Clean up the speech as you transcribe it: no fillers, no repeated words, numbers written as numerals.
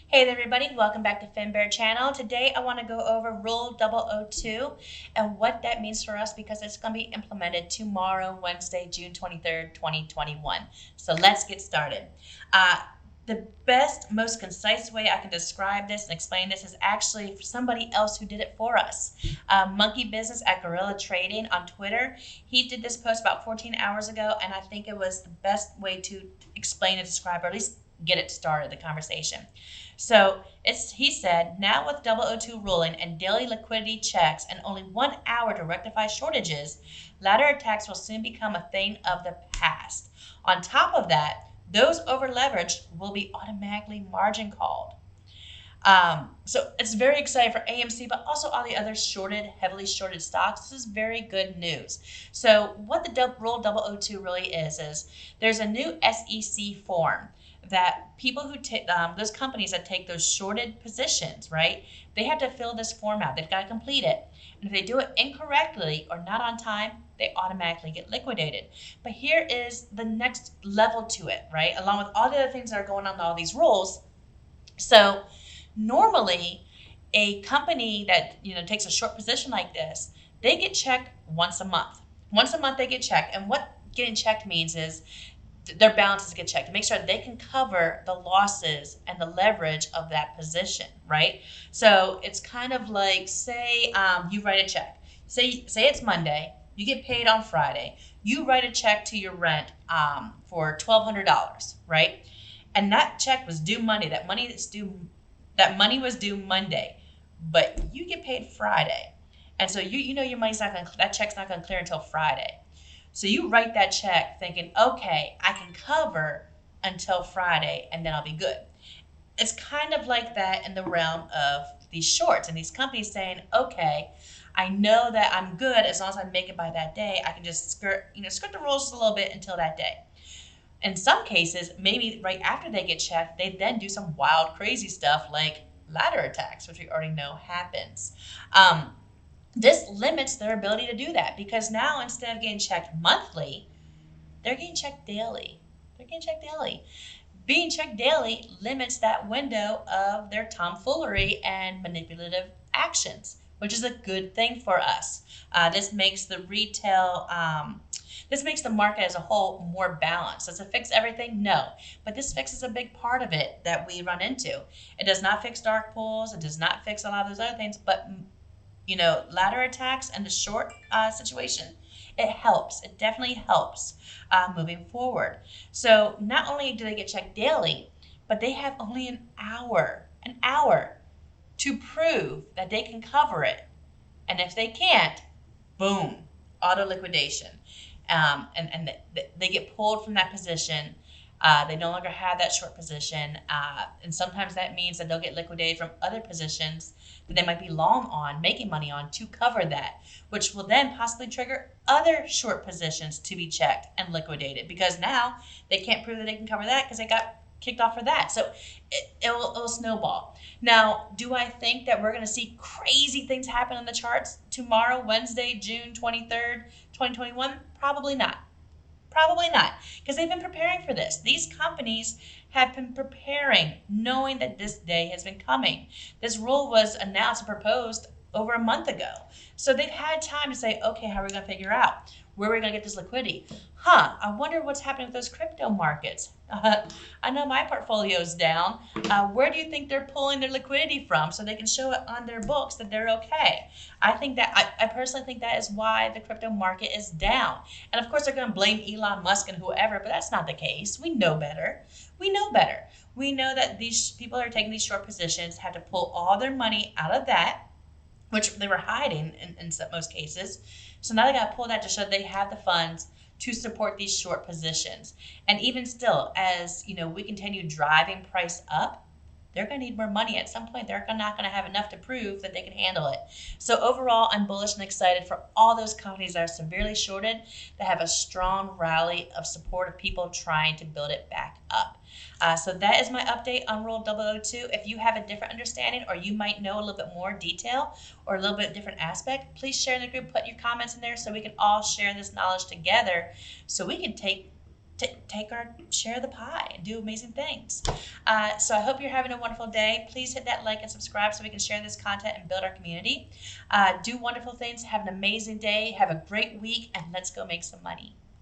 Hey there everybody, welcome back to FinBear channel. Today I want to go over Rule 002 and what that means for us because it's going to be implemented tomorrow, Wednesday, June 23rd, 2021. So let's get started. The best, most concise way I can describe this and explain this is actually somebody else who did it for us. Monkey Business at Gorilla Trading on Twitter. He did this post about 14 hours ago, and I think it was the best way to explain and describe, or at least get it started, the conversation. So he said, now with 002 ruling and daily liquidity checks and only 1 hour to rectify shortages, ladder attacks will soon become a thing of the past. On top of that, those over leveraged will be automatically margin called. So it's very exciting for AMC, but also all the other heavily shorted stocks. This is very good news. So what the Rule 002 really is there's a new SEC form that people who take, those companies that take those shorted positions, right, they have to fill this form out. They've got to complete it. And if they do it incorrectly or not on time, they automatically get liquidated. But here is the next level to it, right, along with all the other things that are going on in all these rules. So normally, a company that takes a short position like this, they get checked once a month. Once a month they get checked, and what getting checked means is their balances get checked to make sure they can cover the losses and the leverage of that position, right? So it's kind of like, say you write a check. Say it's Monday, you get paid on Friday. You write a check to your rent for $1,200, right? And that check was due Monday. That money was due Monday, but you get paid Friday, and so you know your money's not gonna, that check's not gonna clear until Friday. So you write that check thinking, okay, I can cover until Friday, and then I'll be good. It's kind of like that in the realm of these shorts and these companies saying, okay, I know that I'm good as long as I make it by that day. I can just skirt the rules just a little bit until that day. In some cases, maybe right after they get checked, they then do some wild, crazy stuff like ladder attacks, which we already know happens. This limits their ability to do that because now instead of getting checked monthly, they're getting checked daily. Being checked daily limits that window of their tomfoolery and manipulative actions, which is a good thing for us. This makes the market as a whole more balanced. Does it fix everything? No. But this fixes a big part of it that we run into. It does not fix dark pools. It does not fix a lot of those other things. But, ladder attacks and the short situation, it helps. It definitely helps moving forward. So not only do they get checked daily, but they have only an hour to prove that they can cover it. And if they can't, boom, auto liquidation. And they get pulled from that position. They no longer have that short position. And sometimes that means that they'll get liquidated from other positions that they might be long on, making money on, to cover that, which will then possibly trigger other short positions to be checked and liquidated because now they can't prove that they can cover that because they got kicked off for that. So it'll snowball. Now, do I think that we're going to see crazy things happen on the charts tomorrow, Wednesday, June 23rd, 2021? Probably not. Because they've been preparing for this. These companies have been preparing, knowing that this day has been coming. This rule was announced and proposed over a month ago. So they've had time to say, okay, how are we going to figure out where we're going to get this liquidity? I wonder what's happening with those crypto markets. I know my portfolio's down. Where do you think they're pulling their liquidity from so they can show it on their books that they're okay? I personally think that is why the crypto market is down. And of course, they're going to blame Elon Musk and whoever, but that's not the case. We know better. We know that these people that are taking these short positions have to pull all their money out of that, which they were hiding in most cases. So now they got to pull that to show they have the funds to support these short positions. And even still, as we continue driving price up, they're going to need more money at some point. They're not going to have enough to prove that they can handle it. So overall, I'm bullish and excited for all those companies that are severely shorted that have a strong rally of support of people trying to build it back up. So that is my update on Rule 002. If you have a different understanding or you might know a little bit more detail or a little bit different aspect, please share in the group, put your comments in there so we can all share this knowledge together so we can take share the pie and do amazing things. So I hope you're having a wonderful day. Please hit that like and subscribe so we can share this content and build our community. Do wonderful things. Have an amazing day. Have a great week, and let's go make some money.